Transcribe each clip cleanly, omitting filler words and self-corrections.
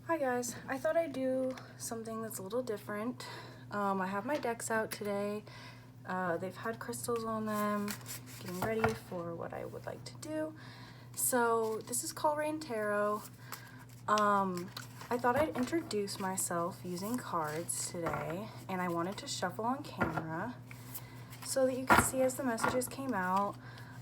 Hi guys, I thought I'd do something that's a little different. I have my decks out today. They've had crystals on them, getting ready for what I would like to do. So this is Collrane Tarot. I thought I'd introduce myself using cards today, and I wanted to shuffle on camera so that you could see as the messages came out.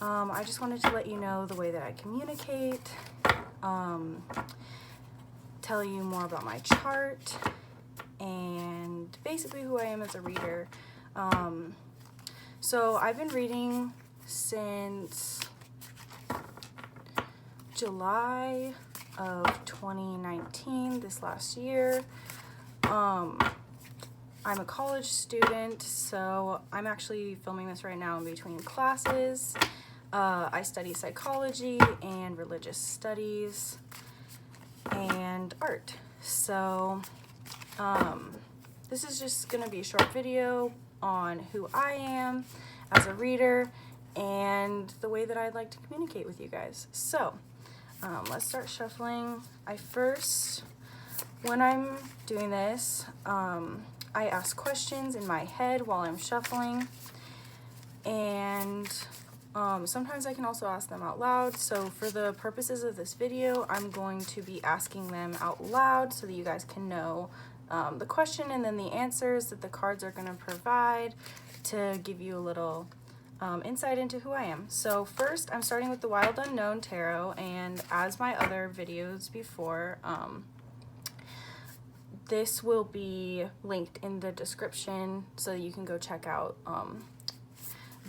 I just wanted to let you know the way that I communicate, tell you more about my chart, and basically who I am as a reader. So I've been reading since July of 2019, this last year. I'm a college student, so I'm actually filming this right now in between classes. I study psychology and religious studies and art. So this is just going to be a short video on who I am as a reader and the way that I'd like to communicate with you guys. So let's start shuffling. When I'm doing this, I ask questions in my head while I'm shuffling, and sometimes I can also ask them out loud. So for the purposes of this video, I'm going to be asking them out loud so that you guys can know the question and then the answers that the cards are going to provide to give you a little insight into who I am. So first, I'm starting with the Wild Unknown Tarot, and as my other videos before, this will be linked in the description so that you can go check out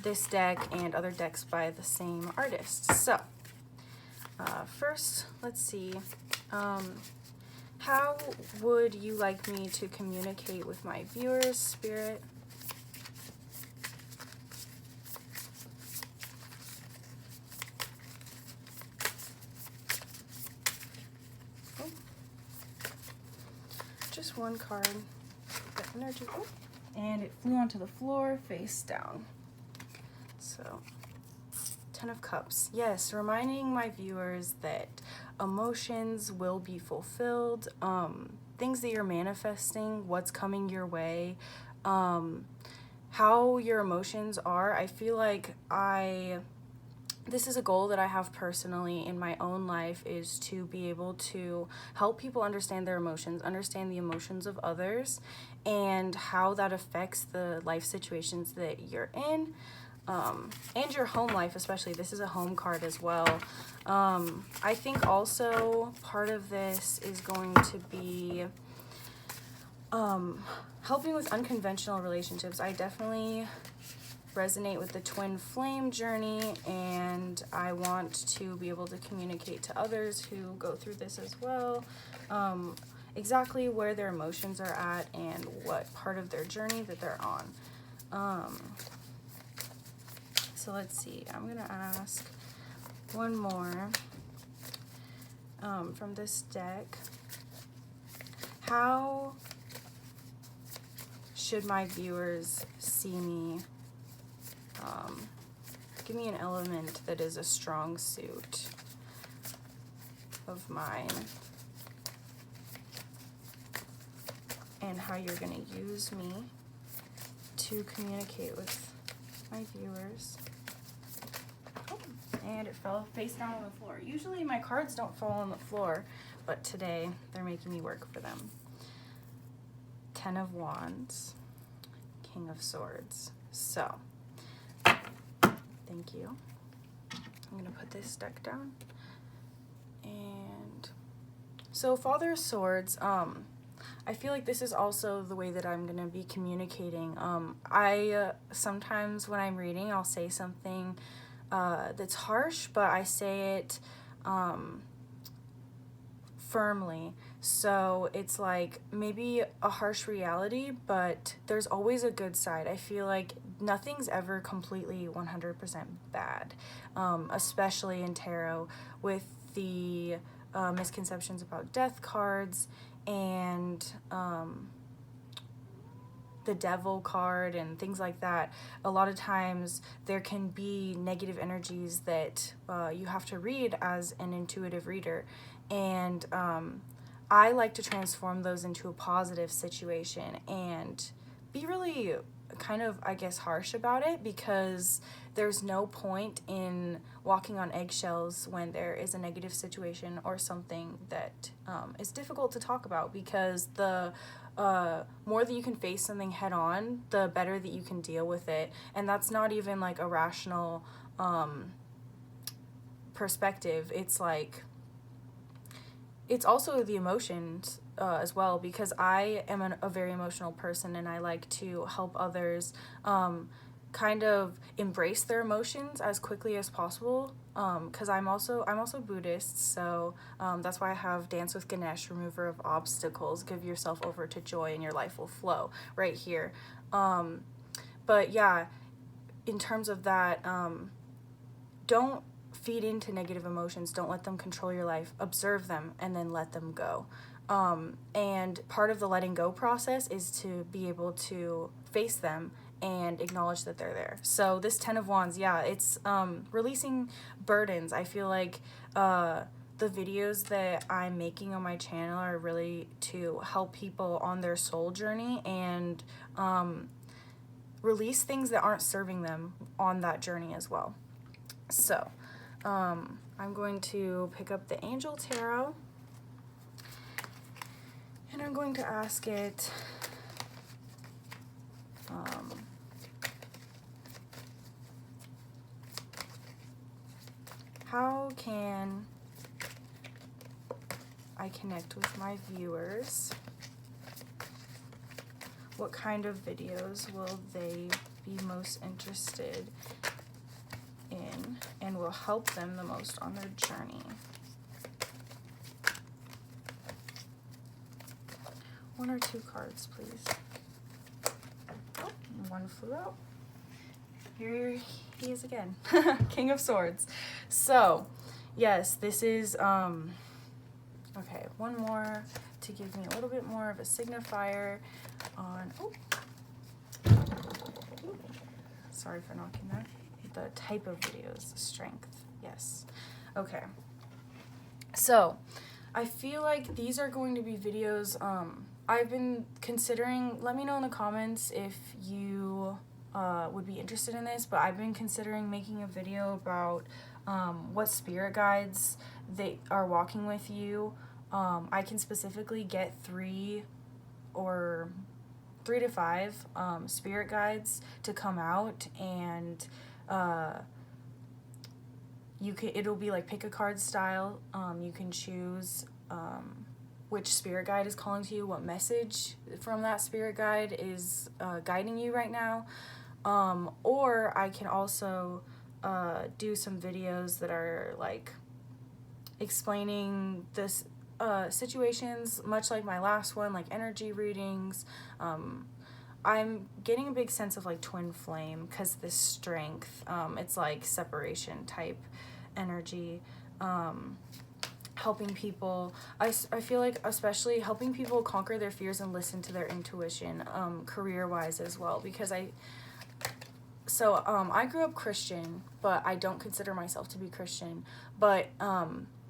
this deck and other decks by the same artist. So first, let's see. How would you like me to communicate with my viewers, Spirit? Oh. Just one card. Got energy. Oh. And it flew onto the floor face down. So, Ten of Cups. Yes, reminding my viewers that emotions will be fulfilled. Things that you're manifesting, what's coming your way, how your emotions are. I feel like this is a goal that I have personally in my own life, is to be able to help people understand their emotions, understand the emotions of others, and how that affects the life situations that you're in. And your home life especially. This is a home card as well. I think also part of this is going to be helping with unconventional relationships. I definitely resonate with the twin flame journey, and I want to be able to communicate to others who go through this as well, exactly where their emotions are at and what part of their journey that they're on. So let's see, I'm gonna ask one more from this deck. How should my viewers see me? Give me an element that is a strong suit of mine, and how you're gonna use me to communicate with my viewers. And it fell face down on the floor. Usually my cards don't fall on the floor, but today they're making me work for them. Ten of Wands, King of Swords. So, thank you. I'm gonna put this deck down. And so Father of Swords, I feel like this is also the way that I'm gonna be communicating. I sometimes when I'm reading, I'll say something that's harsh, but I say it firmly. So it's like maybe a harsh reality, but there's always a good side. I feel like nothing's ever completely 100% bad, especially in tarot with the misconceptions about death cards and the devil card and things like that. A lot of times there can be negative energies that you have to read as an intuitive reader, and I like to transform those into a positive situation and be really kind of, I guess, harsh about it, because there's no point in walking on eggshells when there is a negative situation or something that is difficult to talk about, because the more that you can face something head on, the better that you can deal with it. And that's not even like a rational perspective. It's like, it's also the emotions as well, because I am a very emotional person, and I like to help others kind of embrace their emotions as quickly as possible, because I'm also Buddhist, so that's why I have Dance with Ganesh, remover of obstacles, give yourself over to joy and your life will flow, right here. But yeah, in terms of that, don't feed into negative emotions. Don't let them control your life. Observe them and then let them go. And part of the letting go process is to be able to face them and acknowledge that they're there. So this 10 of Wands, yeah, it's releasing burdens. I feel like the videos that I'm making on my channel are really to help people on their soul journey and release things that aren't serving them on that journey as well. So I'm going to pick up the Angel Tarot, and I'm going to ask it how can I connect with my viewers? What kind of videos will they be most interested in and will help them the most on their journey? One or two cards, please. Oh, one flew out. Here he is again. King of Swords. So, yes, this is, okay, one more to give me a little bit more of a signifier on, sorry for knocking that. The type of videos, strength, yes. Okay, so I feel like these are going to be videos I've been considering. Let me know in the comments if you would be interested in this, but I've been considering making a video about what spirit guides they are walking with you. I can specifically get 3 to 5 spirit guides to come out, and it'll be like pick a card style. You can choose which spirit guide is calling to you, what message from that spirit guide is guiding you right now. Or I can also do some videos that are like explaining this situations, much like my last one, like energy readings. I'm getting a big sense of like twin flame, because this strength, it's like separation type energy, helping people. I feel like especially helping people conquer their fears and listen to their intuition, career-wise as well, because I grew up Christian, but I don't consider myself to be Christian, but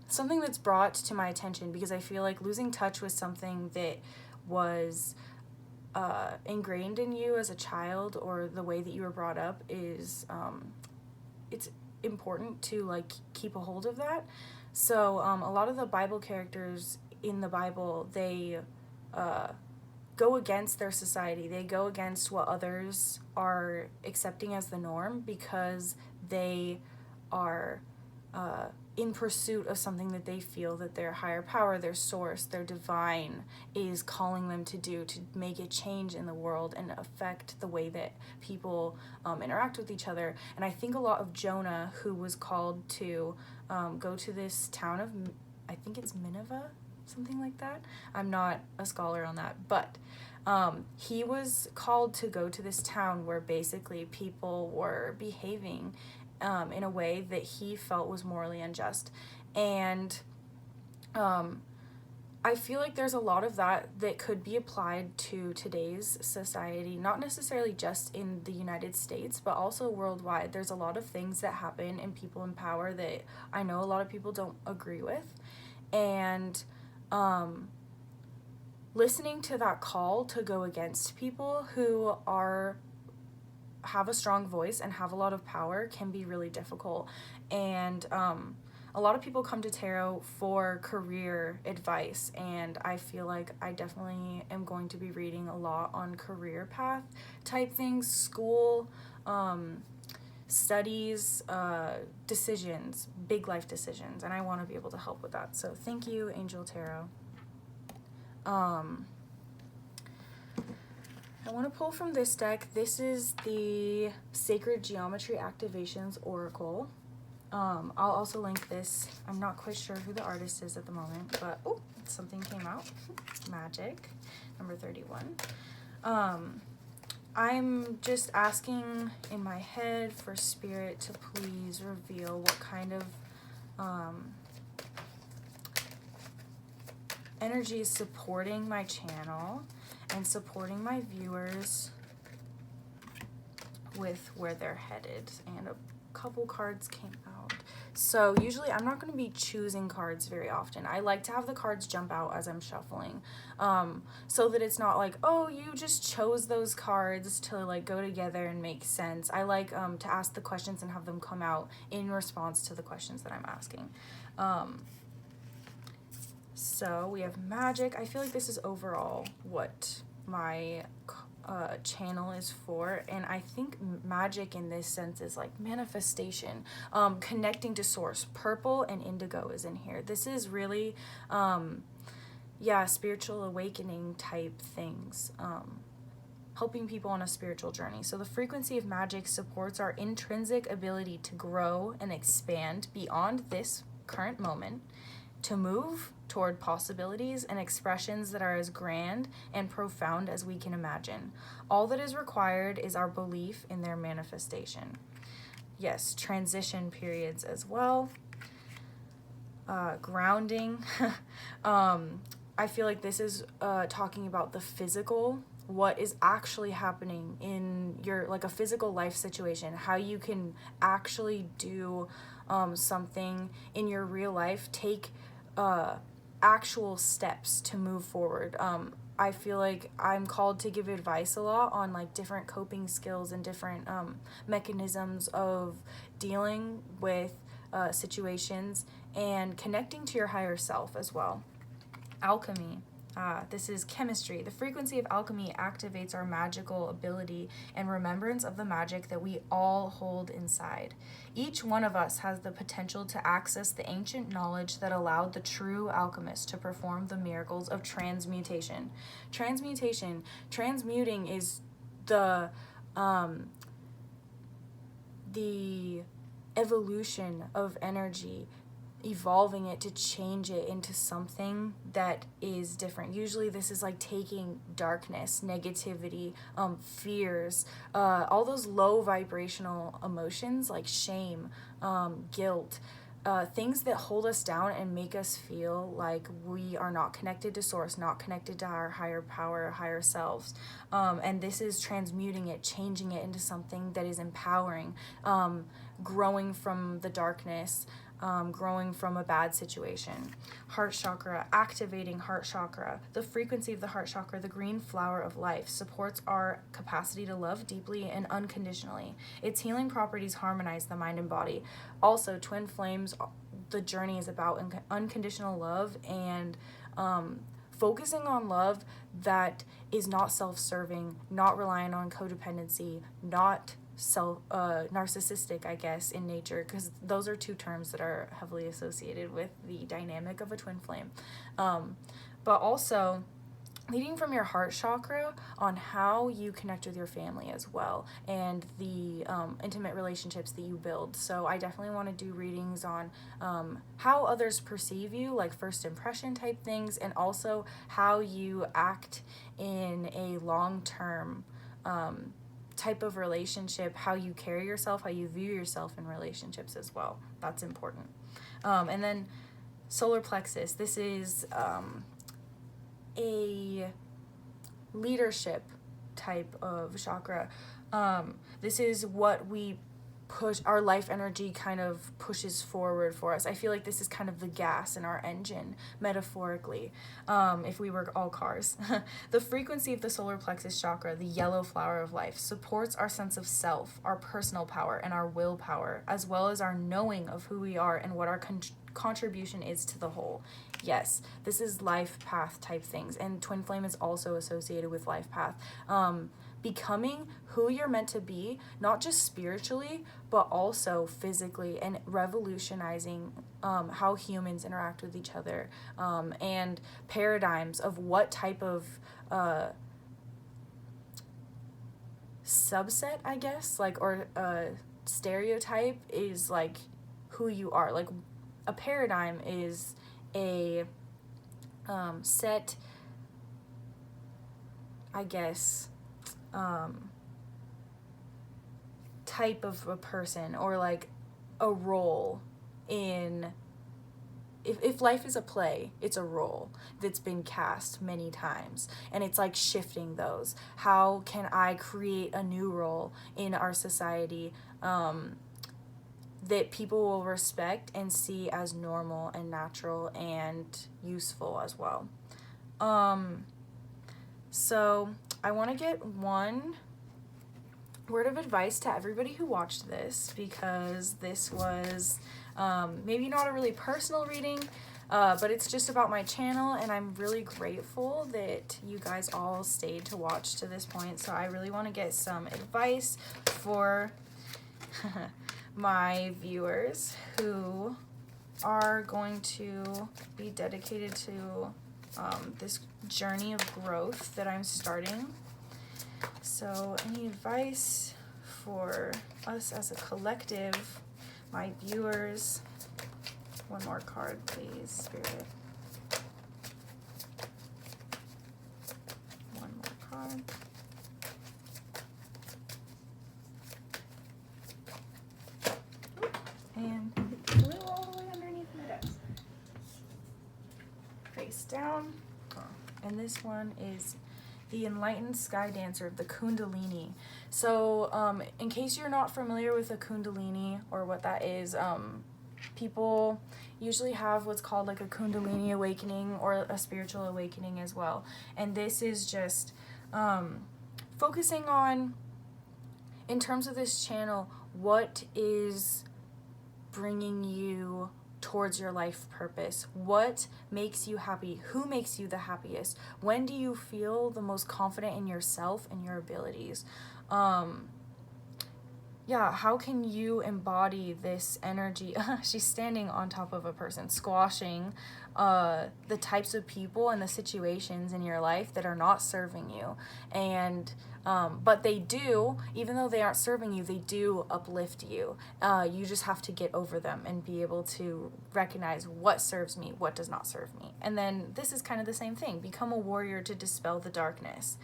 something that's brought to my attention, because I feel like losing touch with something that was ingrained in you as a child, or the way that you were brought up, is it's important to like keep a hold of that. So a lot of the Bible characters in the Bible, they go against their society. They go against what others are accepting as the norm, because they are in pursuit of something that they feel that their higher power, their source, their divine is calling them to do, to make a change in the world and affect the way that people interact with each other. And I think a lot of Jonah, who was called to go to this town of, I think it's Nineveh, something like that. I'm not a scholar on that, but he was called to go to this town where basically people were behaving in a way that he felt was morally unjust. And I feel like there's a lot of that could be applied to today's society, not necessarily just in the United States, but also worldwide. There's a lot of things that happen in people in power that I know a lot of people don't agree with. And listening to that call to go against people who have a strong voice and have a lot of power can be really difficult. And a lot of people come to tarot for career advice, and I feel like I definitely am going to be reading a lot on career path type things, school, studies, decisions, big life decisions, and I want to be able to help with that. So thank you, Angel Tarot. I want to pull from this deck. This is the Sacred Geometry Activations Oracle. I'll also link this. I'm not quite sure who the artist is at the moment, but oh, something came out. Magic, number 31. I'm just asking in my head for Spirit to please reveal what kind of energy is supporting my channel and supporting my viewers with where they're headed. And a couple cards came out. So usually I'm not going to be choosing cards very often. I like to have the cards jump out as I'm shuffling, so that it's not like, oh, you just chose those cards to like go together and make sense. I like to ask the questions and have them come out in response to the questions that I'm asking. So we have magic. I feel like this is overall what my channel is for, and I think magic in this sense is like manifestation, connecting to source. Purple and indigo is in here. This is really spiritual awakening type things, helping people on a spiritual journey. So the frequency of magic supports our intrinsic ability to grow and expand beyond this current moment, to move toward possibilities and expressions that are as grand and profound as we can imagine. All that is required is our belief in their manifestation. Yes, transition periods as well. Grounding. I feel like this is talking about the physical, what is actually happening in your, like a physical life situation, how you can actually do something in your real life, take actual steps to move forward. I feel like I'm called to give advice a lot on like different coping skills and different mechanisms of dealing with situations and connecting to your higher self as well. Alchemy. This is chemistry. The frequency of alchemy activates our magical ability and remembrance of the magic that we all hold inside. Each one of us has the potential to access the ancient knowledge that allowed the true alchemist to perform the miracles of transmutation. Transmuting is the evolution of energy, evolving it to change it into something that is different. Usually this is like taking darkness, negativity, fears, all those low vibrational emotions like shame, guilt, things that hold us down and make us feel like we are not connected to source, not connected to our higher power, higher selves. And this is transmuting it, changing it into something that is empowering, growing from the darkness, growing from a bad situation. Heart chakra, activating heart chakra. The frequency of the heart chakra, the green flower of life, supports our capacity to love deeply and unconditionally. Its healing properties harmonize the mind and body. Also, twin flames, the journey is about unconditional love and focusing on love that is not self-serving, not reliant on codependency, not narcissistic, I guess, in nature, because those are two terms that are heavily associated with the dynamic of a twin flame. But also leading from your heart chakra on how you connect with your family as well, and the intimate relationships that you build. So I definitely want to do readings on how others perceive you, like first impression type things, and also how you act in a long-term type of relationship, how you carry yourself, how you view yourself in relationships as well. That's important. And then solar plexus. This is a leadership type of chakra. This is what we our life energy kind of pushes forward for us. I feel like this is kind of the gas in our engine, metaphorically, if we were all cars. The frequency of the solar plexus chakra, the yellow flower of life, supports our sense of self, our personal power, and our willpower, as well as our knowing of who we are and what our contribution is to the whole. Yes, this is life path type things, and twin flame is also associated with life path. Becoming who you're meant to be, not just spiritually, but also physically, and revolutionizing how humans interact with each other, and paradigms of what type of subset, I guess, like, or stereotype is like who you are. Like, a paradigm is a set, I guess, type of a person, or like a role in, if life is a play, it's a role that's been cast many times, and it's like shifting those. How can I create a new role in our society that people will respect and see as normal and natural and useful as well? So I want to get one word of advice to everybody who watched this, because this was maybe not a really personal reading, but it's just about my channel, and I'm really grateful that you guys all stayed to watch to this point. So I really want to get some advice for my viewers who are going to be dedicated to this journey of growth that I'm starting. So any advice for us as a collective, my viewers? One more card, please, Spirit. One more card. And it flew all the way underneath my desk. Face down. And this one is the Enlightened Sky Dancer, the Kundalini. So in case you're not familiar with a Kundalini or what that is, people usually have what's called like a Kundalini awakening or a spiritual awakening as well. And this is just focusing on, in terms of this channel, what is bringing you towards your life purpose. What makes you happy? Who makes you the happiest? When do you feel the most confident in yourself and your abilities? Yeah, how can you embody this energy? She's standing on top of a person, squashing the types of people and the situations in your life that are not serving you. And but they do, even though they aren't serving you, they do uplift you. You just have to get over them and be able to recognize what serves me, what does not serve me. And then this is kind of the same thing. Become a warrior to dispel the darkness.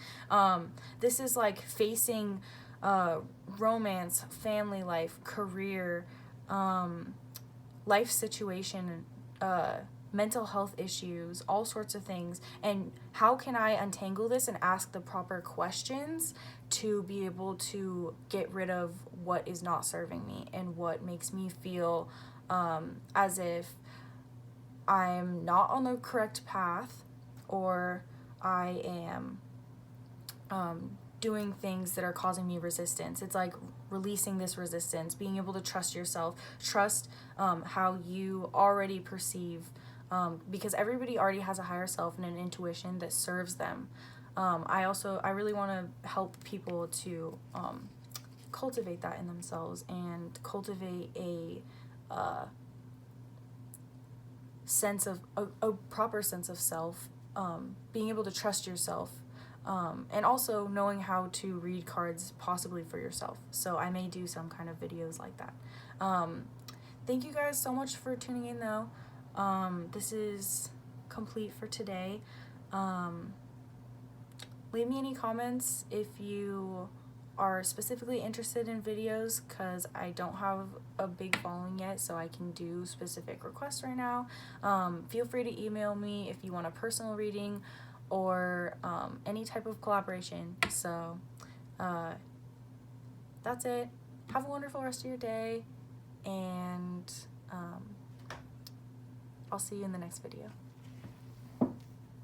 This is like facing romance, family life, career, life situation, mental health issues, all sorts of things. And how can I untangle this and ask the proper questions to be able to get rid of what is not serving me and what makes me feel as if I'm not on the correct path, or I am doing things that are causing me resistance. It's like releasing this resistance, being able to trust yourself, trust how you already perceive, because everybody already has a higher self and an intuition that serves them. I really want to help people to cultivate that in themselves and cultivate a sense of a proper sense of self, being able to trust yourself, and also knowing how to read cards possibly for yourself. So I may do some kind of videos like that. Thank you guys so much for tuning in though. This is complete for today. Leave me any comments if you are specifically interested in videos, because I don't have a big following yet, so I can do specific requests right now. Feel free to email me if you want a personal reading or any type of collaboration. So that's it. have a wonderful rest of your day, and I'll see you in the next video.